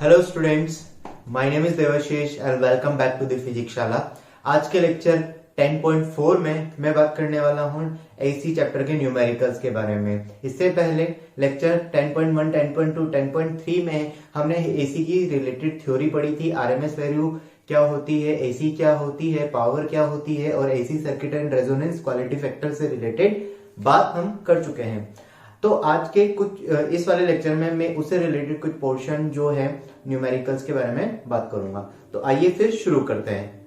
Hello students, my name is Devashish and welcome back to the physics Shala. आज के lecture 10.4 में मैं बात करने वाला हूं एसी चैप्टर के न्यूमेरिकल्स के बारे में। इससे पहले लेक्चर 10.1, 10.2, 10.3 में हमने एसी की रिलेटेड थ्योरी पढ़ी थी। आरएमएस वैल्यू क्या होती है, एसी क्या होती है, पावर क्या होती है और AC circuit and resonance quality factor से रिलेटेड बात हम कर चुके हैं। तो आज के कुछ इस वाले लेक्चर में मैं उससे रिलेटेड कुछ पोर्शन जो है न्यूमेरिकल्स के बारे में बात करूंगा। तो आइए फिर शुरू करते हैं।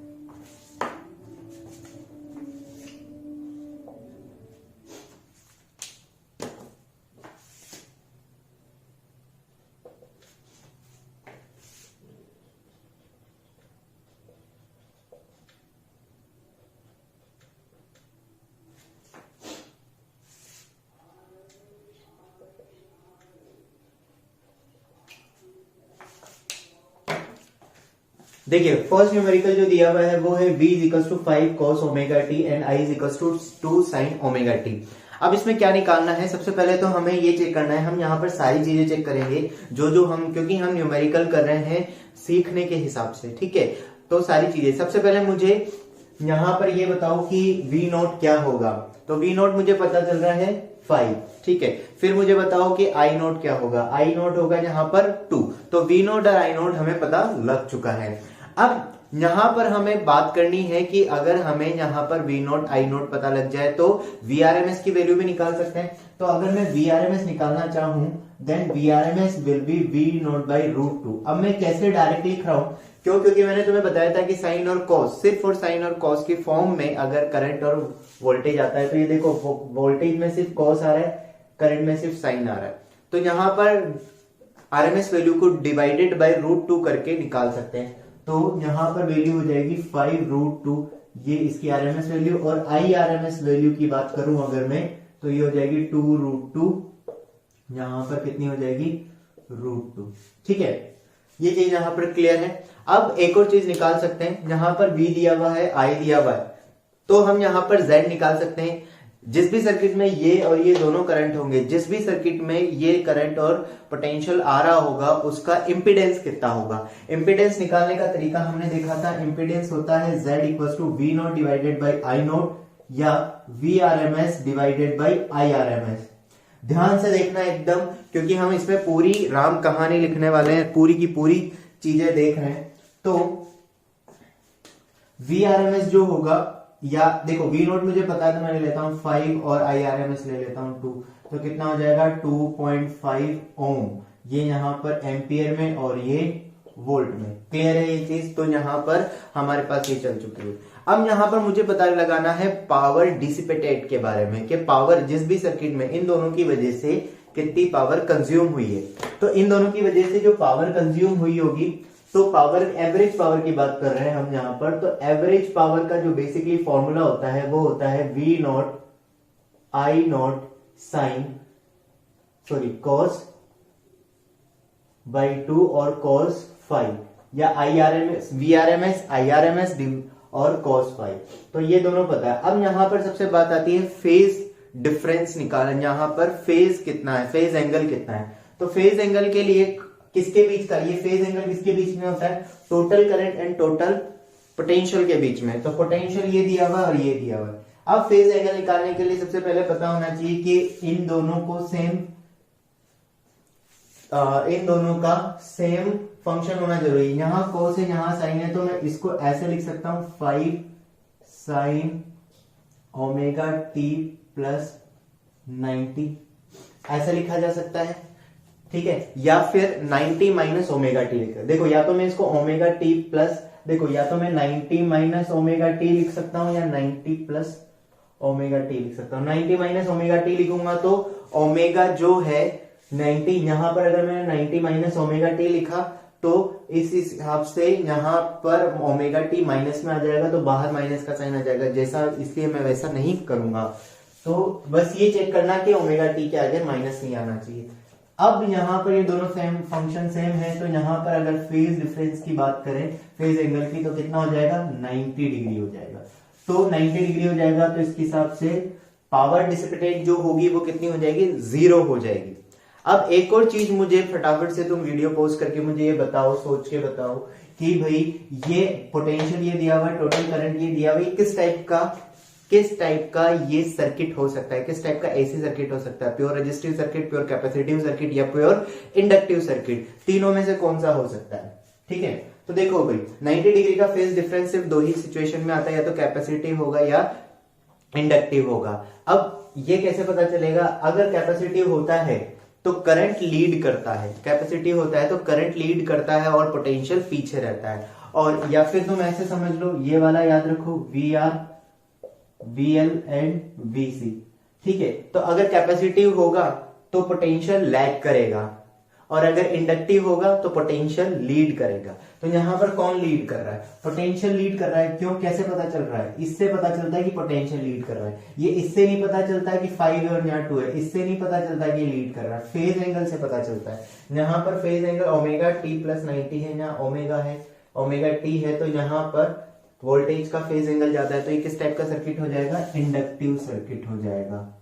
देखिए, फर्स्ट न्यूमेरिकल जो दिया हुआ है वो है v equals to 5 cos omega t and i equals to 2 sin omega t. अब इसमें क्या निकालना है? सबसे पहले तो हमें ये चेक करना है, हम यहाँ पर सारी चीजें चेक करेंगे जो हम, क्योंकि हम न्यूमेरिकल कर रहे हैं सीखने के हिसाब से, ठीक है। तो सारी चीजें, सबसे पहले मुझे यहाँ पर ये बताओ कि v नोट क्या होगा। तो v नोट मुझे पता चल रहा है 5, ठीक है। फिर मुझे बताओ कि आई नोट क्या होगा। आई नोट होगा यहाँ पर 2। तो v नोट और आई नोट हमें पता लग चुका है। अब यहां पर हमें बात करनी है कि अगर हमें यहां पर v नोट आई नोट पता लग जाए तो Vrms की वैल्यू भी निकाल सकते हैं। तो अगर मैं Vrms निकालना चाहूं then Vrms will be v naught by root 2। अब मैं कैसे डायरेक्ट लिख रहा हूं? क्यों? क्योंकि मैंने तुम्हें बताया था कि साइन और कॉस, सिर्फ और साइन और कॉस की फॉर्म में अगर करंट और वोल्टेज आता है तो ये देखो, वोल्टेज में सिर्फ कॉस आ रहा है, करंट में सिर्फ साइन आ रहा है। तो यहां पर आरएमएस वैल्यू को डिवाइडेड बाय रूट 2 करके निकाल सकते हैं। तो यहां पर वैल्यू हो जाएगी 5 रूट 2, ये इसकी आरएमएस वैल्यू। और आई आरएमएस वैल्यू की बात करूं अगर मैं, तो ये हो जाएगी 2 रूट 2, यहां पर कितनी हो जाएगी? रूट 2, ठीक है। ये चीज यहां पर क्लियर है। अब एक और चीज निकाल सकते हैं, यहां पर V दिया हुआ है, I दिया हुआ है, तो हम यहां पर Z निकाल सकते हैं। जिस भी सर्किट में ये और ये दोनों करंट होंगे, जिस भी सर्किट में ये करंट और पोटेंशियल आ रहा होगा, उसका इंपीडेंस कितना होगा। इंपीडेंस निकालने का तरीका हमने देखा था, इंपीडेंस होता है Z equals to V naught divided by I naught या Vrms डिवाइडेड बाई IRMS। ध्यान से देखना एकदम, क्योंकि हम इसमें पूरी राम कहानी लिखने वाले हैं, पूरी की पूरी चीजें देख रहे हैं। तो Vrms जो होगा, या देखो v नोट मुझे पता है तो मैं ले लेता हूं 5 और IRMS ले लेता हूं 2, तो कितना हो जाएगा? 2.5 ओम। ये यहां पर एम्पियर में और ये वोल्ट में। क्लियर है ये चीज? तो यहां पर हमारे पास ये चल चुकी है। अब यहां पर मुझे पता लगाना है पावर डिसिपेटेड के बारे में, कि पावर जिस भी सर्किट में इन दोनों की वजह से कितनी पावर कंज्यूम हुई है। तो इन दोनों की वजह से जो पावर कंज्यूम हुई होगी, तो पावर, एवरेज पावर की बात कर रहे हैं हम यहां पर। तो एवरेज पावर का जो बेसिकली फॉर्मूला होता है वो होता है v not I not sine cos by 2 और कॉस 5, या IRMS, Vrms, IRMS और कॉस 5। तो ये दोनों पता है। अब यहां पर सबसे बात आती है फेज डिफरेंस निकालना। यहां पर फेज कितना है, फेज एंगल कितना है। तो फेज एंगल के लिए किसके बीच का, ये फेज एंगल किसके बीच में होता है? Total current and total potential के बीच में। तो पोटेंशियल ये दिया हुआ और ये दिया हुआ। अब फेज एंगल निकालने के लिए सबसे पहले पता होना चाहिए कि इन दोनों को सेम, इन दोनों का सेम फंक्शन होना जरूरी है। यहां कोस है, यहां साइन है, तो मैं इसको ऐसे लिख सकता हूं 5 साइन ओमेगा टी प्लस 90, ऐसा लिखा जा सकता है, ठीक है। या फिर 90 माइनस ओमेगा टी लिख, देखो या तो मैं इसको ओमेगा टी प्लस, देखो या तो मैं 90 माइनस ओमेगा टी लिख सकता हूं या 90 प्लस ओमेगा टी लिख सकता हूं। 90 माइनस ओमेगा टी लिखूंगा तो ओमेगा जो है 90, यहां पर अगर मैंने 90 माइनस ओमेगा टी लिखा तो इस हिसाब से यहां पर ओमेगा टी माइनस में आ जाएगा, तो बाहर माइनस का साइन आ जाएगा जैसा, इसलिए मैं वैसा नहीं करूंगा। तो बस ये चेक करना कि ओमेगा टी के आगे माइनस नहीं आना चाहिए। अब यहां पर ये दोनों सेम फंक्शन सेम है, तो यहां पर अगर फेज डिफरेंस की बात करें, फेज एंगल की, तो कितना हो जाएगा? 90 डिग्री हो जाएगा। तो 90 डिग्री हो जाएगा, तो इसके हिसाब से पावर डिसिपेटेड जो होगी वो कितनी हो जाएगी? 0 हो जाएगी। अब एक और चीज मुझे फटाफट से तुम वीडियो पॉज करके मुझे ये बताओ, सोच के बताओ कि भाई ये पोटेंशियल ये दिया हुआ है, टोटल करंट ये दिया हुआ है, किस टाइप का ये सर्किट हो सकता है, किस टाइप का एसी सर्किट हो सकता है, pure resistive circuit, pure capacitive circuit या प्योर इंडक्टिव सर्किट, तीनों में से कौन सा हो सकता है। ठीक है, तो देखो भाई 90 डिग्री का फेज डिफरेंस सिर्फ दो ही सिचुएशन में आता है, या तो कैपेसिटिव होगा या इंडक्टिव होगा। अब ये कैसे पता चलेगा, अगर कैपेसिटिव होता है तो करंट लीड करता है, कैपेसिटिव होता है तो करंट लीड करता है और पोटेंशियल पीछे रहता है। और या फिर तुम ऐसे समझ लो, ये वाला याद रखो, V R, V L and V C. ठीक है, तो अगर कैपेसिटिव होगा तो पोटेंशियल लैग करेगा, और अगर इंडक्टिव होगा तो पोटेंशियल लीड करेगा। तो यहां पर कौन लीड कर रहा है, पोटेंशियल लीड कर रहा है। क्यों, कैसे पता चल रहा है, इससे पता चलता है कि पोटेंशियल लीड कर रहा है। ये इससे नहीं पता चलता है कि 5 है और यहाँ 2 है, इससे नहीं पता चलता है कि ये लीड कर रहा है, फेज एंगल से पता चलता है। यहाँ पर phase angle omega T plus 90 है, यहाँ ओमेगा है, ओमेगा टी है, तो यहाँ पर वोल्टेज का फेज एंगल जाता है। तो ये किस टाइप का सर्किट हो जाएगा, इंडक्टिव सर्किट हो जाएगा,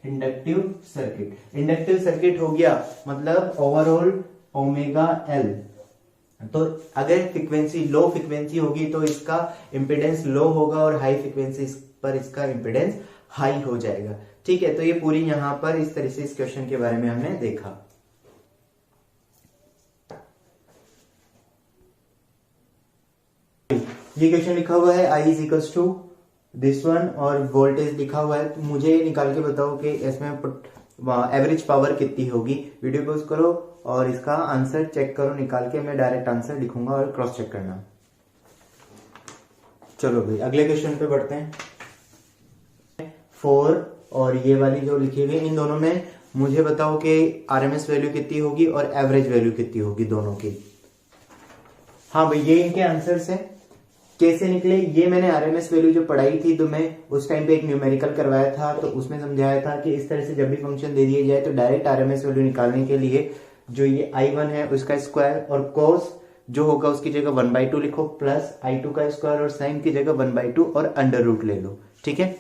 इंडक्टिव सर्किट। इंडक्टिव सर्किट हो गया मतलब ओवरऑल ओमेगा एल। तो अगर फ्रीक्वेंसी लो फ्रीक्वेंसी होगी तो इसका इंपेडेंस लो होगा, और हाई फ्रीक्वेंसी पर इसका इंपेडेंस हाई हो जाएगा। ठीक है, तो ये पूरी यहां पर इस तरह से इस क्वेश्चन के बारे में हमने देखा। ये क्वेश्चन लिखा हुआ है I is equals to this one, और वोल्टेज लिखा हुआ है। तो मुझे निकाल के बताओ कि इसमें एवरेज पावर कितनी होगी। वीडियो पॉज करो और इसका आंसर चेक करो निकाल के, मैं डायरेक्ट आंसर लिखूंगा और क्रॉस चेक करना। चलो भाई अगले क्वेश्चन पे बढ़ते हैं। 4 और ये वाली जो लिखी हुई, इन दोनों में मुझे बताओ कि आरएमएस वैल्यू कितनी होगी और एवरेज वैल्यू कितनी होगी दोनों की। हाँ भाई, ये इनके आंसर्स हैं। कैसे निकले, ये मैंने आरएमएस वैल्यू जो पढ़ाई थी तो मैं उस टाइम पे एक न्यूमेरिकल करवाया था, तो उसमें समझाया था कि इस तरह से जब भी फंक्शन दे दिए जाए तो डायरेक्ट आरएमएस वैल्यू निकालने के लिए जो ये I1 है उसका स्क्वायर, और कोस जो होगा उसकी जगह 1/2 लिखो, प्लस I2 का स्क्वायर, और साइन की जगह 1/2 और अंडर रूट ले लो। ठीक है,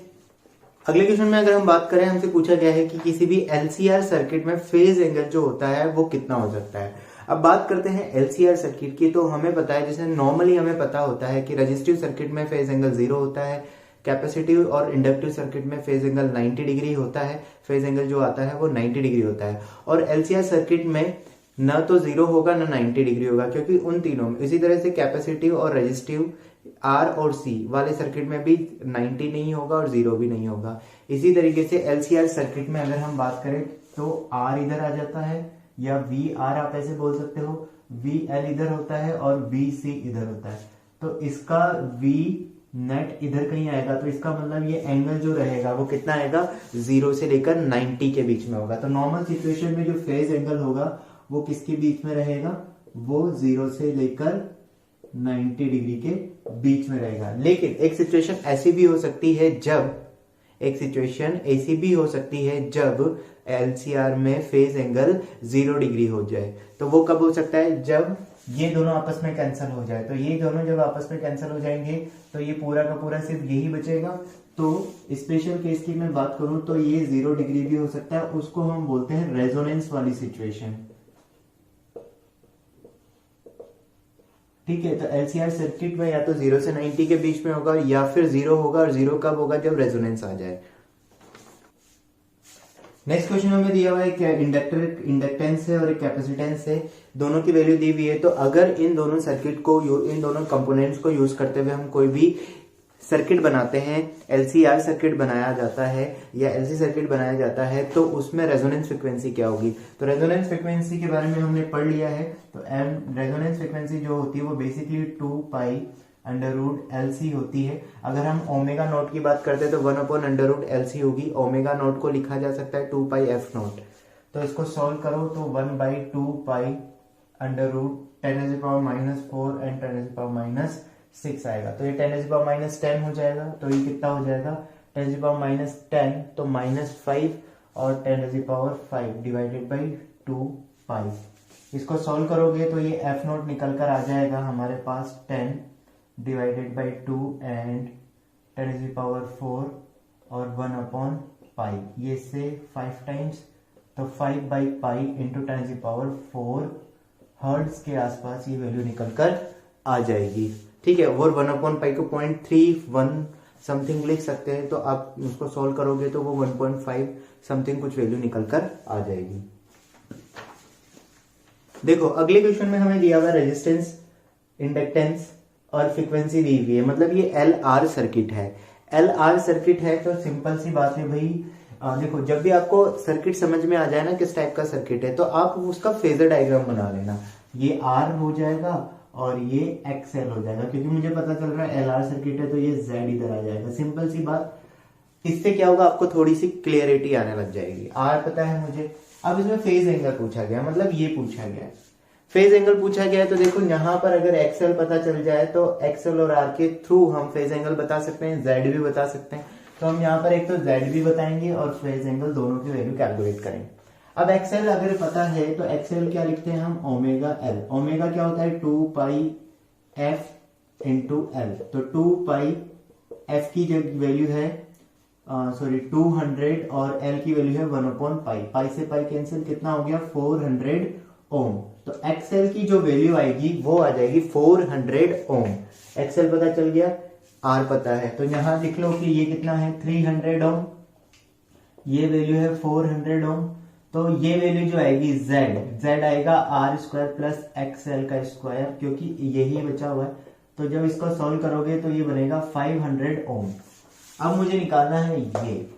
अगले क्वेश्चन में अगर हम बात करें, हमसे पूछा गया है कि किसी भी एलसीआर सर्किट में फेज एंगल जो होता है वो कितना हो सकता है। अब बात करते हैं एलसीआर सर्किट की, तो हमें पता है, जैसे नॉर्मली हमें पता होता है कि रजिस्टिव सर्किट में फेज एंगल 0 होता है, कैपेसिटिव और इंडक्टिव सर्किट में फेज एंगल 90 डिग्री होता है, फेज एंगल जो आता है वो 90 डिग्री होता है। और एलसीआर सर्किट में न तो 0 होगा न 90 डिग्री होगा, क्योंकि उन तीनों में, इसी तरह से कैपेसिटिव और रजिस्टिव आर और सी वाले सर्किट में भी 90 नहीं होगा और 0 भी नहीं होगा। इसी तरीके से एलसीआर सर्किट में अगर हम बात करें तो आर इधर आ जाता है, या वी आर आप ऐसे बोल सकते हो, वी एल इधर होता है और वी सी इधर होता है। तो इसका वी नेट इधर कहीं आएगा, तो इसका मतलब ये एंगल जो रहेगा वो कितना आएगा, 0 से लेकर 90 के बीच में होगा। तो नॉर्मल सिचुएशन में जो फेज एंगल होगा वो किसके बीच में रहेगा, वो 0 से लेकर 90 डिग्री के बीच में रहेगा। लेकिन एक सिचुएशन ऐसी भी हो सकती है जब एलसीआर में फेज एंगल 0 डिग्री हो जाए। तो वो कब हो सकता है, जब ये दोनों आपस में कैंसिल हो जाए। तो ये दोनों जब आपस में कैंसिल हो जाएंगे तो ये पूरा का पूरा सिर्फ यही बचेगा। तो स्पेशल केस की मैं बात करूं तो ये 0 डिग्री भी हो सकता है, उसको हम बोलते हैं रेजोनेंस वाली सिचुएशन। ठीक है, तो एलसीआर सर्किट में या तो 0 से 90 के बीच में होगा, या फिर 0 होगा, और 0 कब होगा, जब रेजोनेंस आ जाए। नेक्स्ट क्वेश्चन हमें दिया हुआ है कि इंडक्टेंस है और एक कैपेसिटेंस है, दोनों की वैल्यू दी हुई है। तो अगर इन दोनों सर्किट को, इन दोनों कंपोनेंट्स को यूज करते हुए हम कोई भी सर्किट बनाते हैं, एलसीआर सर्किट बनाया जाता है या एलसी सर्किट बनाया जाता है, तो उसमें रेजोनेंस फ्रीक्वेंसी क्या होगी। तो रेजोनेंस फ्रीक्वेंसी के बारे में हमने पढ़ लिया है। तो रेजोनेंस फ्रीक्वेंसी जो होती है वो बेसिकली 2π√LC होती है। अगर हम ओमेगा नॉट की बात करते हैं तो 1/√LC होगी। ओमेगा नॉट को लिखा जा सकता है 2πf0। तो इसको सॉल्व करो तो 1/2π√10⁻⁴ एंड 10⁻�6 आएगा। तो ये 10⁻10 हो जाएगा। तो ये कितना हो जाएगा, 10⁻10 तो -5 और 10⁻5 डिवाइडेड बाई 2π। इसको सॉल्व करोगे तो ये f0 निकल कर आ जाएगा हमारे पास 10 डिवाइडेड बाई 2 एंड 10⁻⁴ और 1/ पाई, ये से 5 टाइम्स, तो 5/पाई इंटू 10⁴ हर्ट्ज के आसपास ये वैल्यू निकल कर आ जाएगी। ठीक है, और 1/पाई को 0.31 समथिंग लिख सकते हैं, तो आप उसको सॉल्व करोगे तो वो 1.5 समथिंग कुछ वैल्यू निकल कर आ जाएगी। देखो अगले क्वेश्चन में हमें दिया हुआ रेजिस्टेंस, इंडक्टेंस और फ्रीक्वेंसी दी हुई है, मतलब ये LR सर्किट है। LR सर्किट है तो सिंपल सी बात है भाई, देखो जब भी आपको सर्किट समझ में आ जाए ना किस टाइप का सर्किट है, तो आप उसका फेजर डायग्राम बना लेना। ये R हो जाएगा और ये XL हो जाएगा, क्योंकि मुझे पता चल रहा है LR सर्किट है तो ये Z इधर आ जाएगा। सिंपल सी बात, इससे क्या होगा, आपको थोड़ी सी क्लियरिटी आने लग जाएगी। R पता है मुझे। अब इसमें फेज एंगल पूछा गया, मतलब ये पूछा गया है, फेज एंगल पूछा गया है, तो देखो यहाँ पर अगर एक्सएल पता चल जाए तो एक्सएल और आर के थ्रू हम फेज एंगल बता सकते हैं, जेड भी बता सकते हैं। तो हम यहाँ पर एक तो जेड भी बताएंगे और फेज एंगल दोनों की वैल्यू कैलकुलेट करेंगे। अब एक्सएल अगर पता है तो एक्सएल क्या लिखते हैं हम, ओमेगा एल। ओमेगा क्या होता है, 2 एफ इंटू एल। तो 2 एफ की जो वैल्यू है 200 और एल की वैल्यू है 1/पाई। पाई से पाई कैंसिल, कितना हो गया 400 ओम। तो एक्सएल की जो वैल्यू आएगी वो आ जाएगी 400 ओम। एक्सएल पता चल गया, आर पता है, तो यहां लिख लो कि ये कितना है 300 ओम, ये वैल्यू है 400 ओम। तो ये वैल्यू जो आएगी जेड आएगा R² प्लस एक्सएल का स्क्वायर, क्योंकि यही बचा हुआ है। तो जब इसको सॉल्व करोगे तो ये बनेगा 500 ओम। अब मुझे निकालना है ये,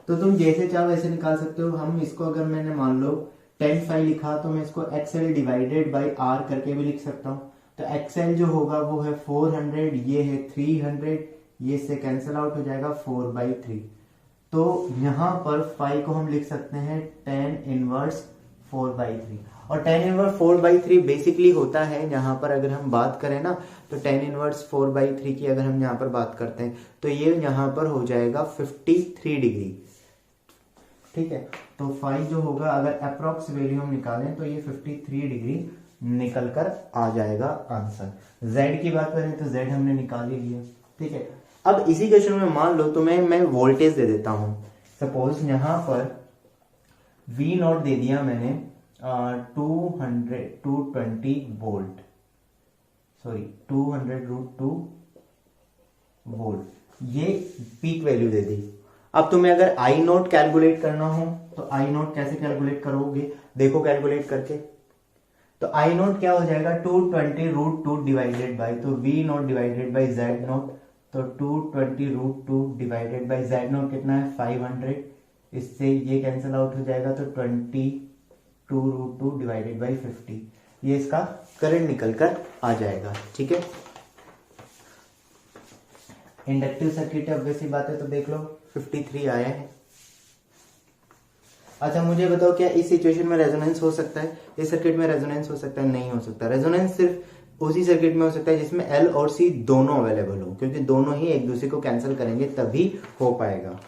तो तुम जैसे चाहो वैसे निकाल सकते हो। हम इसको अगर मैंने मान लो 10 लिखा तो मैं इसको एक्सएल डिवाइडेड बाई आर करके भी लिख सकता हूँ। तो एक्सएल जो होगा वो है 400, ये है 300, ये से कैंसिल आउट हो जाएगा 4/3। तो यहां पर फाई को हम लिख सकते हैं 10 इनवर्स 4/3। और 10 इनवर्स 4/3 बेसिकली होता है, यहाँ पर अगर हम बात करें ना तो 10 इनवर्स 4/3 की अगर हम यहाँ पर बात करते हैं तो ये यहाँ पर हो जाएगा 53 डिग्री। ठीक है, तो फाई जो होगा अगर अप्रोक्स वैल्यू हम निकालें तो ये 53 डिग्री निकल कर आ जाएगा आंसर। जेड की बात करें तो जेड हमने निकाल ही लिया। ठीक है, अब इसी क्वेश्चन में मान लो तुम्हें मैं वोल्टेज दे देता हूं। सपोज यहां पर V नॉट दे दिया मैंने 220 वोल्ट, सॉरी 200√2 वोल्ट, ये पीक वैल्यू दे दी। अब तुम्हें अगर आई नोट कैलकुलेट करना हो तो आई नोट कैसे कैलकुलेट करोगे, देखो कैलकुलेट करके। तो आई नोट क्या हो जाएगा 220√2 डिवाइडेड बाई, तो V naught divided by Z note, तो 220√2 डिवाइडेड बाई जेड नोट कितना है 500, इससे ये कैंसिल आउट हो जाएगा, तो 22√2 डिवाइडेड बाई 50, ये इसका करंट निकल कर आ जाएगा। ठीक है, इंडक्टिव सर्किट है, ऑब्वियसली बात है, तो देख लो 53 आया है। अच्छा मुझे बताओ क्या इस सिचुएशन में रेजोनेंस हो सकता है, इस सर्किट में रेजोनेंस हो सकता है? नहीं हो सकता। रेजोनेंस सिर्फ उसी सर्किट में हो सकता है जिसमें एल और सी दोनों अवेलेबल हो, क्योंकि दोनों ही एक दूसरे को कैंसिल करेंगे तभी हो पाएगा।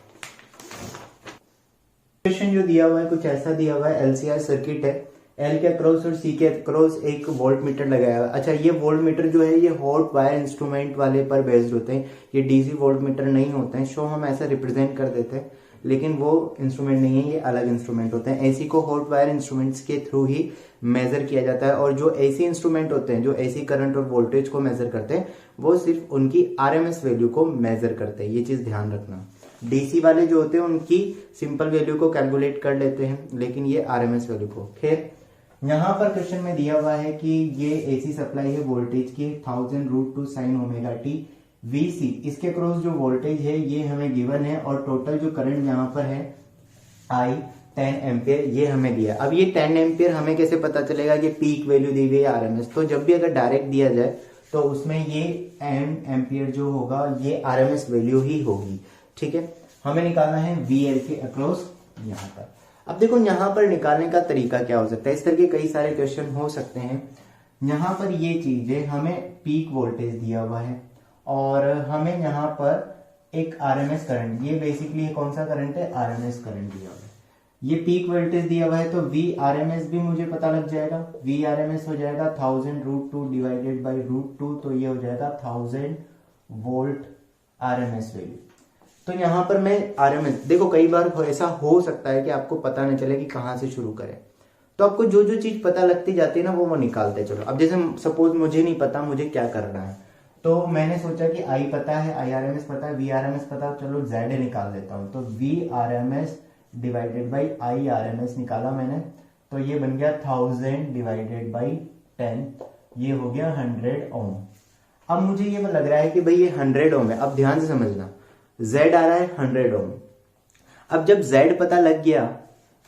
क्वेश्चन जो दिया हुआ है कुछ ऐसा दिया हुआ है, एलसीआर सर्किट है, एल के अक्रॉस और सी के अक्रॉस एक वोल्ट मीटर लगाया हुआ है। अच्छा ये वोल्ट मीटर जो है ये हॉट वायर इंस्ट्रूमेंट वाले पर बेस्ड होते हैं, ये डीसी वोल्ट मीटर नहीं होते हैं। शो हम ऐसा रिप्रेजेंट कर देते हैं, लेकिन वो इंस्ट्रूमेंट नहीं है, ये अलग इंस्ट्रूमेंट होते हैं। एसी को हॉट वायर इंस्ट्रूमेंट्स के थ्रू ही मेजर किया जाता है, और जो एसी इंस्ट्रूमेंट होते हैं जो एसी करंट और वोल्टेज को मेजर करते हैं वो सिर्फ उनकी आरएमएस वैल्यू को मेजर करते हैं, ये चीज ध्यान रखना। डीसी वाले जो होते हैं उनकी सिंपल वैल्यू को कैलकुलेट कर लेते हैं, लेकिन ये आरएमएस वैल्यू को। खैर यहाँ पर क्वेश्चन में दिया हुआ है कि ये एसी सप्लाई है वोल्टेज की 1000√2 sin ओमेगा टी वीसी, इसके क्रॉस जो वोल्टेज है ये हमें गिवन है, और टोटल जो करंट यहाँ पर है आई 10 एम्पियर ये हमें दिया। अब ये 10 एम्पियर हमें कैसे पता चलेगा कि पीक वैल्यू दी हुई है आरएमएस? तो जब भी अगर डायरेक्ट दिया जाए तो उसमें ये एम एम्पियर जो होगा ये आरएमएस वैल्यू ही होगी। ठीक है, हमें निकालना है वीएल के अक्रॉस यहाँ पर। अब देखो यहाँ पर निकालने का तरीका क्या हो सकता है, इस तरह के कई सारे क्वेश्चन हो सकते हैं। यहाँ पर ये चीज है, हमें पीक वोल्टेज दिया हुआ है और हमें यहाँ पर एक आरएमएस करंट, ये बेसिकली कौन सा करंट है, आरएमएस करंट दिया हुआ है। ये पीक वोल्टेज दिया हुआ है तो वी आरएमएस भी मुझे पता लग जाएगा, वी आरएमएस हो जाएगा 1000√2 डिवाइडेड बाई √2, तो ये हो जाएगा 1000 वोल्ट आरएमएस वैल्यू। तो तो यहाँ पर मैं RMS, देखो कई बार ऐसा हो सकता है कि आपको पता नहीं चले कि कहाँ से शुरू करें, तो आपको जो जो चीज पता लगती जाती है ना वो निकालते चलो। अब जैसे सपोज मुझे नहीं पता मुझे क्या करना है, तो मैंने सोचा कि I पता है, IRMS पता है, VRMS पता है, चलो Z निकाल देता हूँ। तो VRMS डिवाइडेड बाई IRMS निकाला मैंने, तो ये बन गया 1000 डिवाइडेड बाई 10, ये हो गया 100 ओम। अब मुझे ये लग रहा है कि भाई ये 100 ओम है। अब ध्यान से समझना, Z आ रहा है 100 ओम। अब जब Z पता लग गया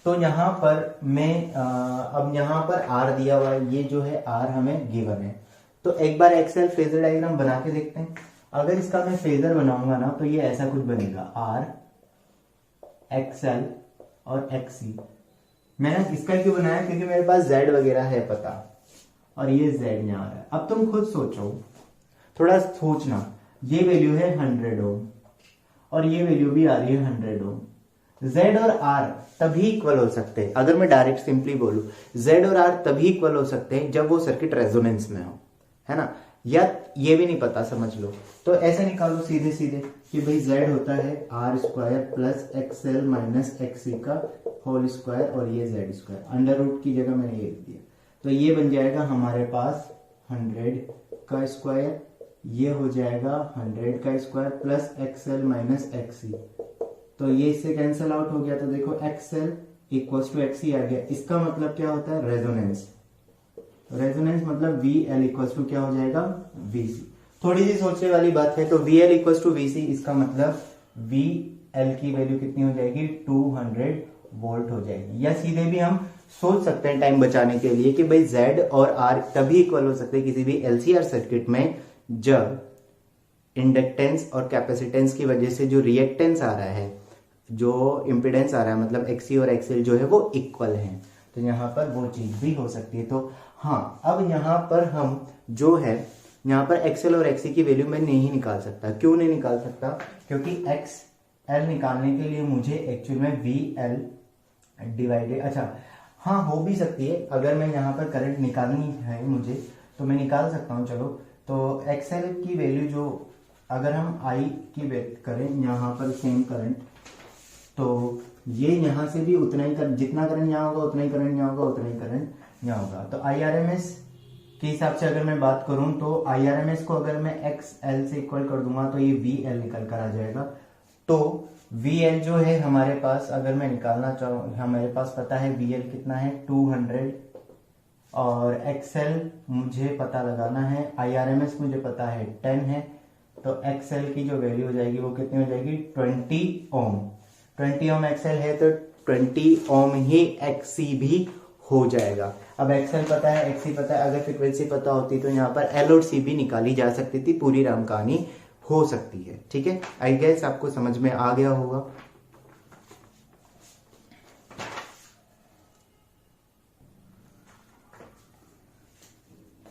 तो यहां पर मैं अब यहां पर R दिया हुआ है, ये जो है R हमें गिवन है। तो एक बार एक्सेल फेजर डायग्राम बना के देखते हैं। अगर इसका मैं फेजर बनाऊंगा ना तो ये ऐसा कुछ बनेगा, R XL और XC। मैंने इसका क्यों बनाया, क्योंकि मेरे पास Z वगैरह है पता, और ये Z यहां आ रहा है। अब तुम खुद सोचो, थोड़ा सोचना, ये वैल्यू है 100 ओम और ये वैल्यू भी आ रही है 100 ओम। Z और R तभी इक्वल हो सकते हैं, अगर मैं डायरेक्ट सिंपली बोलूं, Z और R तभी इक्वल हो सकते हैं जब वो सर्किट रेजोनेंस में हो, है ना। या ये भी नहीं पता समझ लो, तो ऐसे निकालो सीधे सीधे कि भाई Z होता है R square plus XL minus XC का होल स्क्वायर, और ये Z स्क्वायर, अंडर रूट की जगह मैंने ये लिख दिया। तो ये बन जाएगा हमारे पास 100 का स्क्वायर, ये हो जाएगा 100 का square plus XL minus XC। तो ये इससे कैंसिल आउट हो गया, तो देखो XL इक्वल्स टू XC आ गया। इसका मतलब क्या होता है, रेजोनेंस। रेजोनेंस मतलब VL इक्वल्स टू क्या हो जाएगा, VC। थोड़ी सी सोचने वाली बात है, तो VL इक्वल्स टू VC, इसका मतलब VL की वैल्यू कितनी हो जाएगी, 200 वोल्ट हो जाएगी। या सीधे भी हम सोच सकते हैं टाइम बचाने के लिए कि भाई Z और R तभी इक्वल हो सकते हैं किसी भी LCR सर्किट में जब इंडक्टेंस और कैपेसिटेंस की वजह से जो रिएक्टेंस आ रहा है, जो इंपिडेंस आ रहा है, मतलब XC और XL जो है वो इक्वल हैं। तो यहाँ पर वो चीज भी हो सकती है। तो हाँ, अब यहाँ पर हम जो है यहाँ पर XL और XC की वैल्यू मैं नहीं निकाल सकता। क्यों नहीं निकाल सकता, क्योंकि XL निकालने के लिए मुझे एक्चुअल में VL डिवाइडेड, अच्छा हाँ हो भी सकती है, अगर मैं यहाँ पर करंट निकालनी है मुझे तो मैं निकाल सकता हूँ। चलो, तो XL की वैल्यू जो, अगर हम I की बात करें यहाँ पर सेम करंट, तो ये यहां से भी उतना ही जितना करंट यहाँ होगा उतना ही करंट यहाँ होगा, उतना ही करंट यहाँ होगा। तो IRMS के हिसाब से अगर मैं बात करूं तो IRMS को अगर मैं XL से इक्वल कर दूंगा तो ये VL निकल कर आ जाएगा। तो VL जो है हमारे पास, अगर मैं निकालना चाहूँ, हमारे पास पता है VL कितना है 200, और XL मुझे पता लगाना है, IRMS मुझे पता है 10 है। तो XL की जो वैल्यू हो जाएगी वो कितनी हो जाएगी, 20 ओम। 20 ओम XL है तो 20 ओम ही XC भी हो जाएगा। अब XL पता है, XC पता है, अगर फ्रीक्वेंसी पता होती तो यहाँ पर L और C भी निकाली जा सकती थी, पूरी राम कहानी हो सकती है। ठीक है, आई गेस आपको समझ में आ गया होगा।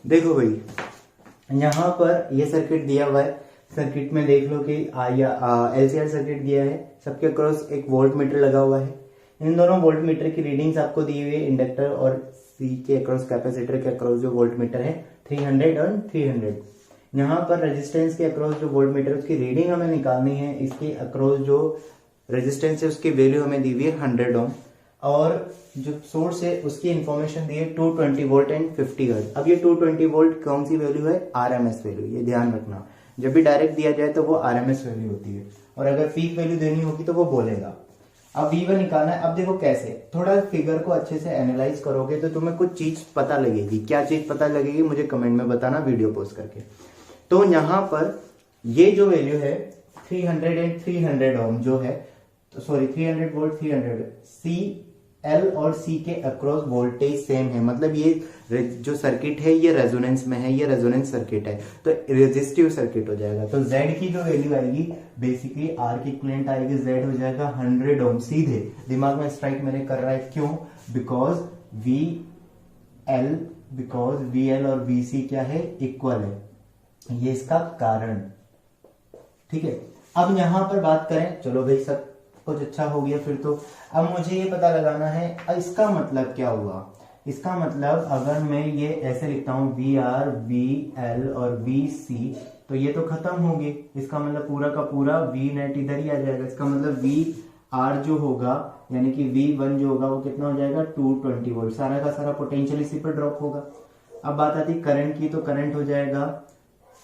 देखो भाई, यहां पर ये सर्किट दिया हुआ है, सर्किट में देख लो कि LCR सर्किट दिया है, सबके अक्रॉस एक वोल्ट मीटर लगा हुआ है। इन दोनों वोल्ट मीटर की रीडिंग्स आपको दी हुई है, इंडक्टर और C के अक्रॉस, कैपेसिटर के अक्रॉस जो वोल्ट मीटर है 300 और 300। यहाँ पर रेजिस्टेंस के अक्रॉस जो वोल्ट मीटर उसकी रीडिंग हमें निकालनी है, इसके अक्रॉस जो रेजिस्टेंस है उसकी वैल्यू हमें दी हुई है 100 ओम, और जो सोर्स है उसकी इंफॉर्मेशन दी है 220 वोल्ट एंड 50 हर्ट्ज। अब ये 220 वोल्ट कौन सी वैल्यू है, RMS वैल्यू, ये ध्यान रखना। जब भी डायरेक्ट दिया जाए तो वो RMS वैल्यू होती है, और अगर पीक वैल्यू देनी होगी तो वो बोलेगा। अब V1 निकालना है। अब देखो कैसे, थोड़ा फिगर को अच्छे से एनालाइज करोगे तो तुम्हें कुछ चीज पता लगेगी। क्या चीज पता लगेगी मुझे कमेंट में बताना वीडियो पोस्ट करके। तो यहाँ पर ये जो वैल्यू है 300 एंड 300 ओम जो है, तो सॉरी 300 वोल्ट 300, C L और C के अक्रॉस वोल्टेज सेम है, मतलब ये जो सर्किट है ये रेजोनेंस में है, ये रेजोनेंस सर्किट है, तो रेजिस्टिव सर्किट हो जाएगा। तो Z की जो वैल्यू आएगी बेसिकली R की इक्विवेलेंट आएगी, Z हो जाएगा 100 ओम। सीधे दिमाग में स्ट्राइक मेरे कर रहा है, क्यों, बिकॉज VL और VC क्या है, इक्वल है, ये इसका कारण। ठीक है, अब यहां पर बात करें, चलो भाई सब कुछ अच्छा हो गया। फिर तो अब मुझे ये पता लगाना है इसका मतलब क्या हुआ। इसका मतलब अगर मैं ये ऐसे लिखता हूं VR, VL और VC तो ये तो खत्म हो गए, इसका मतलब पूरा का पूरा वी नेट इधर ही आ जाएगा। इसका मतलब वी आर जो होगा यानी कि V1 जो होगा वो कितना हो जाएगा 220 वोल्ट। सारा का सारा पोटेंशियल इसी पर ड्रॉप होगा। अब बात आती करंट की, तो करंट हो जाएगा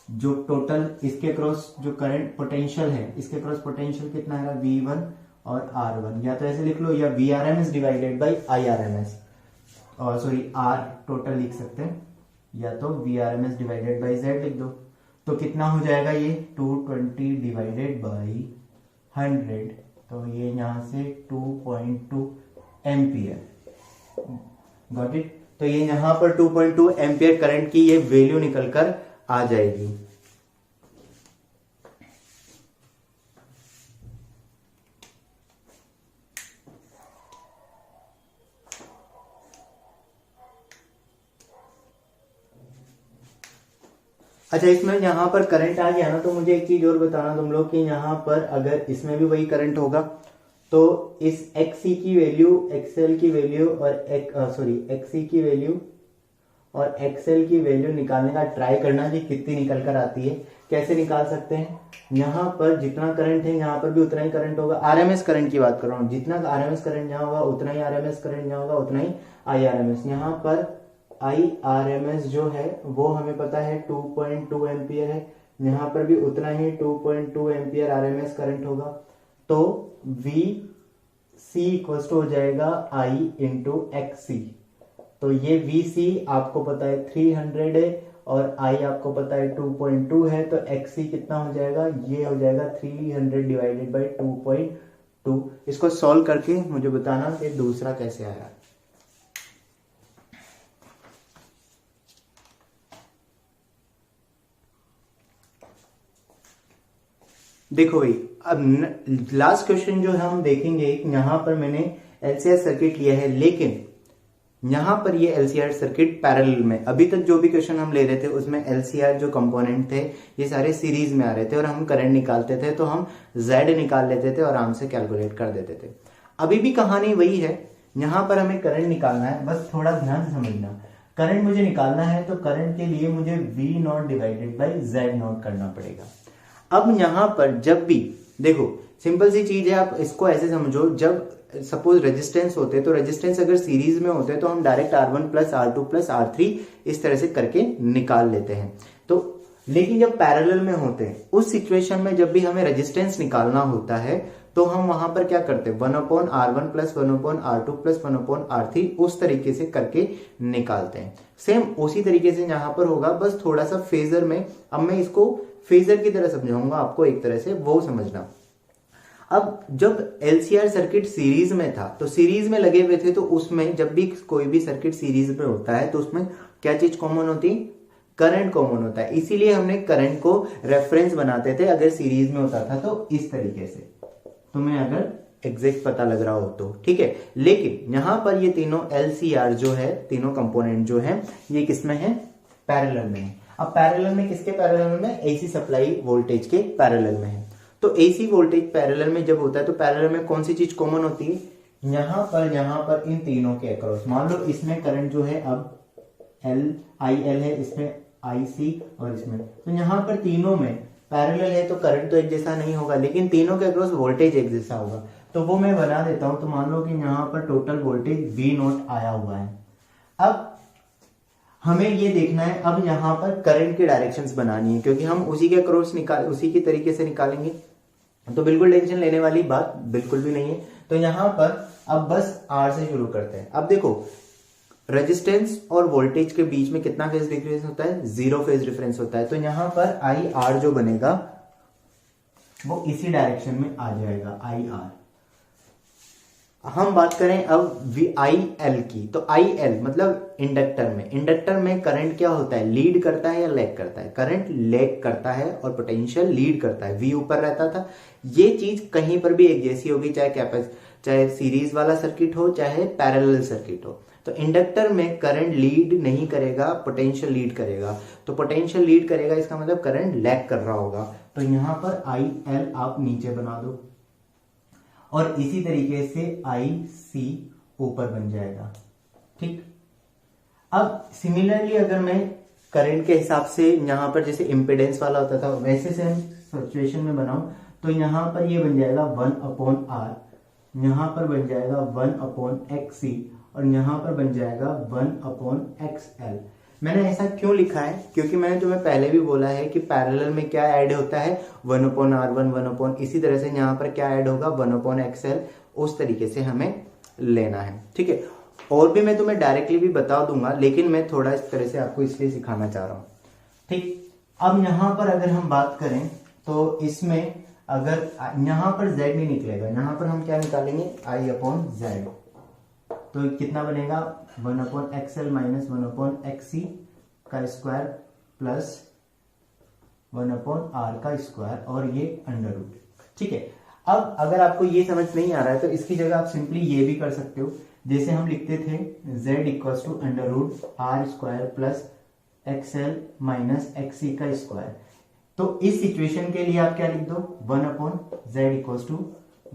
जो टोटल इसके क्रॉस जो करंट पोटेंशियल है, इसके क्रॉस पोटेंशियल कितना है V1 और R1, या तो ऐसे लिख लो या VRMS डिवाइडेड बाई IRMS, और सॉरी R टोटल लिख सकते हैं, या तो VRMS डिवाइडेड बाई Z लिख दो। तो कितना हो जाएगा ये 220 डिवाइडेड बाई 100, तो ये यहां से 2.2 एम्पियर। Got it. तो ये यहां पर 2.2 एम्पियर करंट की ये वैल्यू निकलकर आ जाएगी। अच्छा, इसमें यहां पर करंट आ गया ना, तो मुझे एक चीज और बताना तुम लोग कि यहां पर अगर इसमें भी वही करंट होगा तो इस XC की वैल्यू, XL की वैल्यू और XC की वैल्यू और XL की वैल्यू निकालने का ट्राई करना कि कितनी निकल कर आती है। कैसे निकाल सकते हैं, यहाँ पर जितना करंट है यहाँ पर भी उतना ही करंट होगा। RMS करंट की बात कर रहा हूँ, जितना RMS करंट यहाँ होगा उतना ही RMS करंट यहाँ होगा, उतना ही IRMS। यहाँ पर IRMS जो है वो हमें पता है 2.2 एम्पियर है, यहाँ पर भी उतना ही 2.2 एम्पियर RMS करंट होगा। तो VC इक्वल टू हो जाएगा I इंटू XC। तो ये VC आपको पता है 300 है और I आपको पता है 2.2 है, तो XC कितना हो जाएगा, ये हो जाएगा 300 डिवाइडेड बाई 2.2। इसको सॉल्व करके मुझे बताना कि दूसरा कैसे आया। देखो भाई, अब लास्ट क्वेश्चन जो हम देखेंगे, यहां पर मैंने LCR सर्किट लिया है, लेकिन यहां पर ये LCR सर्किट पैरेलल में, अभी तक जो भी क्वेश्चन हम ले रहे थे उसमें LCR जो कंपोनेंट थे ये सारे सीरीज में आ रहे थे और हम करंट निकालते थे तो हम Z निकाल लेते थे और आराम से कैलकुलेट कर देते थे। अभी भी कहानी वही है, यहां पर हमें करंट निकालना है, बस थोड़ा ध्यान से समझना। करंट मुझे निकालना है तो करंट के लिए मुझे V0 डिवाइडेड बाई Z0 करना पड़ेगा। अब यहां पर जब भी देखो, सिंपल सी चीज है, आप इसको ऐसे समझो, जब सपोज रेजिस्टेंस होते तो रेजिस्टेंस अगर सीरीज में होते तो हम direct R1 plus R2 plus R3 इस तरह से करके निकाल लेते हैं। तो लेकिन जब पैरेलल में होते हैं उस सिचुएशन में जब भी हमें रेजिस्टेंस निकालना होता है तो हम वहां पर क्या करते हैं 1/R1 plus 1/R2 plus 1/R3 उस तरीके से करके निकालते हैं। सेम उसी तरीके से यहां पर होगा, बस थोड़ा सा फेजर में। अब मैं इसको फेजर की तरह समझाऊंगा आपको, एक तरह से वो समझना। अब जब LCR सर्किट सीरीज में था तो सीरीज में लगे हुए थे, तो उसमें जब भी कोई भी सर्किट सीरीज में होता है तो उसमें क्या चीज कॉमन होती है, करंट कॉमन होता है। इसीलिए हमने करंट को रेफरेंस बनाते थे अगर सीरीज में होता था तो इस तरीके से, तुम्हें अगर एग्जैक्ट पता लग रहा हो तो ठीक है। लेकिन यहां पर ये तीनों LCR जो है, तीनों कंपोनेंट जो है ये किसमें है, पैरेलल में है। अब पैरेलल में किसके पैरेलल में, AC सप्लाई वोल्टेज के पैरेलल में है। तो AC वोल्टेज पैरेलल में जब होता है तो पैरेलल में कौन सी चीज कॉमन होती है, यहां पर इन तीनों के अक्रॉस, मान लो इसमें करंट जो है अब IL है, इसमें IC और इसमें, तो यहां पर तीनों में पैरेलल है तो करंट तो एक जैसा नहीं होगा, लेकिन तीनों के अक्रॉस वोल्टेज एक जैसा होगा। तो वो मैं बना देता हूं। तो मान लो कि यहां पर टोटल वोल्टेज V0 आया हुआ है। अब हमें ये देखना है, अब यहां पर करंट की डायरेक्शंस बनानी है, क्योंकि हम उसी के क्रॉस उसी की तरीके से निकालेंगे, तो बिल्कुल टेंशन लेने वाली बात बिल्कुल भी नहीं है। तो यहां पर अब बस R से शुरू करते हैं। अब देखो, रेजिस्टेंस और वोल्टेज के बीच में कितना फेज डिफरेंस होता है, 0 फेज डिफरेंस होता है। तो यहां पर IR जो बनेगा वो इसी डायरेक्शन में आ जाएगा, IR। हम बात करें अब IL की, तो IL मतलब इंडक्टर में करंट क्या होता है, लीड करता है या लैग करता है, करंट लैग करता है और पोटेंशियल लीड करता है। V ऊपर रहता था, ये चीज कहीं पर भी एक जैसी होगी, चाहे सीरीज वाला सर्किट हो चाहे पैरेलल सर्किट हो। तो इंडक्टर में करंट लीड नहीं करेगा, पोटेंशियल लीड करेगा। तो पोटेंशियल लीड करेगा इसका मतलब करंट लैग कर रहा होगा। तो यहां पर IL आप नीचे बना दो और इसी तरीके से IC ऊपर बन जाएगा, ठीक। अब सिमिलरली अगर मैं करंट के हिसाब से यहाँ पर जैसे इम्पिडेंस वाला होता था वैसे से हम सिचुएशन में बनाऊं तो यहाँ पर ये बन जाएगा 1/r, यहाँ पर बन जाएगा 1/xc और यहाँ पर बन जाएगा 1/xl। मैंने ऐसा क्यों लिखा है, क्योंकि मैंने तुम्हें पहले भी बोला है कि पैरेलल में क्या ऐड होता है 1/r1 1/, इसी तरह से यहाँ पर क्या ऐड होगा 1/xl, उस तरीके से हमें लेना है। ठीक है, और भी मैं तुम्हें डायरेक्टली भी बता दूंगा, लेकिन मैं थोड़ा इस तरह से आपको इसलिए सिखाना चाह रहा हूँ। ठीक, अब यहाँ पर अगर हम बात करें तो इसमें अगर यहाँ पर z नहीं निकलेगा, यहाँ पर हम क्या निकालेंगे I/z, तो कितना बनेगा 1/xl माइनस 1/xc का स्क्वायर प्लस 1/r का स्क्वायर और ये अंडर रूट। ठीक है, अब अगर आपको ये समझ नहीं आ रहा है तो इसकी जगह आप सिंपली ये भी कर सकते हो, जैसे हम लिखते थे z equal to under root R square plus XL minus XC का स्क्वायर। तो इस सिचुएशन के लिए आप क्या लिख दो 1/z equal to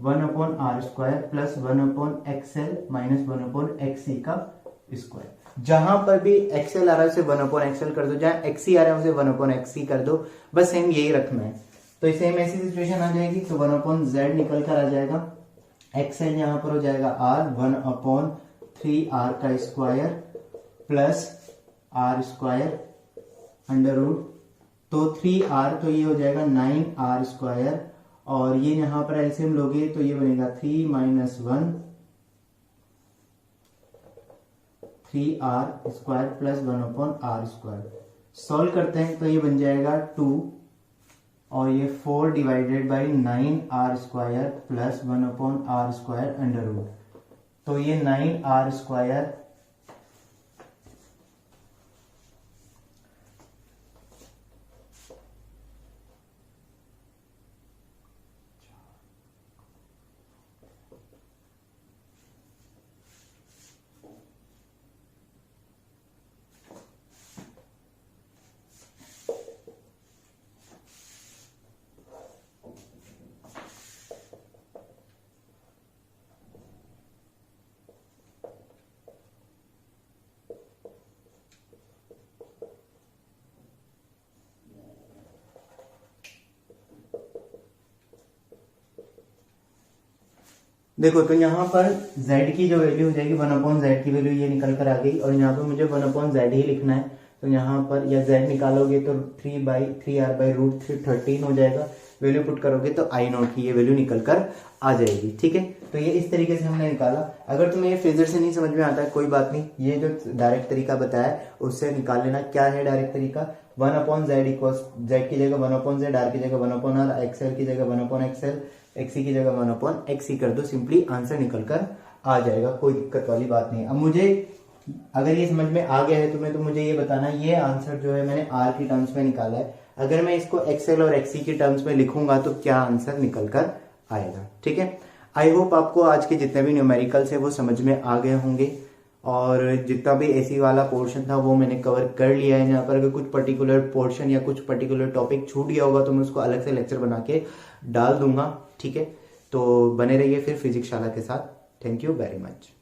1/r square plus 1/xl minus 1/xc का स्क्वायर। जहां पर भी एक्सएल आ रहा है उसे 1/xl कर दो, जहां एक्सी आ रहा है उसे 1/xc कर दो, बस सेम यही रखना है। तो सेम ऐसी सिचुएशन आ जाएगी तो 1/z निकल कर आ जाएगा, एक्सएल यहां पर हो जाएगा r 1/3r का square plus r square under root, तो 3r तो ये हो जाएगा 9r स्क्वायर, और ये यहां पर एलसीएम लोगे तो ये बनेगा 3 minus 1 3r square plus 1/r square. Solve करते हैं तो ये बन जाएगा 2 और ये 4 divided by 9r square plus 1/r square under root, तो ये 9r स्क्वायर देखो, तो यहाँ पर z की जो वैल्यू हो जाएगी 1/z की वैल्यू ये निकल कर आ गई, और यहाँ पर मुझे 1/z ही लिखना है, तो यहाँ पर या z निकालोगे तो 3/√13 हो जाएगा, वैल्यू पुट करोगे तो I0 की ये वैल्यू निकल कर आ जाएगी। ठीक है, तो ये इस तरीके से हमने निकाला। अगर तुम्हें ये फिगर से नहीं समझ में आता है कोई बात नहीं, ये जो डायरेक्ट तरीका बताया उससे निकाल लेना। क्या है डायरेक्ट तरीका, 1/z इक्वल z की जगह 1/z, r की जगह 1/r, एक्सएल की जगह 1/xl, एक्सी की जगह 1/xc कर दो, सिंपली आंसर निकल कर आ जाएगा, कोई दिक्कत वाली बात नहीं। अब मुझे अगर ये समझ में आ गया है तुम्हें तो मुझे ये बताना, ये आंसर जो है मैंने r की टर्म्स में निकाला है, अगर मैं इसको एक्सएल और एक्सी की टर्म्स में लिखूंगा तो क्या आंसर निकल कर आएगा। ठीक है, आई होप आपको आज के जितने भी न्यूमेरिकल्स है वो समझ में आ गए होंगे, और जितना भी एसी वाला पोर्शन था वो मैंने कवर कर लिया है। यहाँ पर अगर कुछ पर्टिकुलर पोर्शन या कुछ पर्टिकुलर टॉपिक छूट गया होगा तो मैं उसको अलग से लेक्चर बना के डाल दूंगा। ठीक है, तो बने रहिए फिर फिजिक्स शाला के साथ। Thank you very much.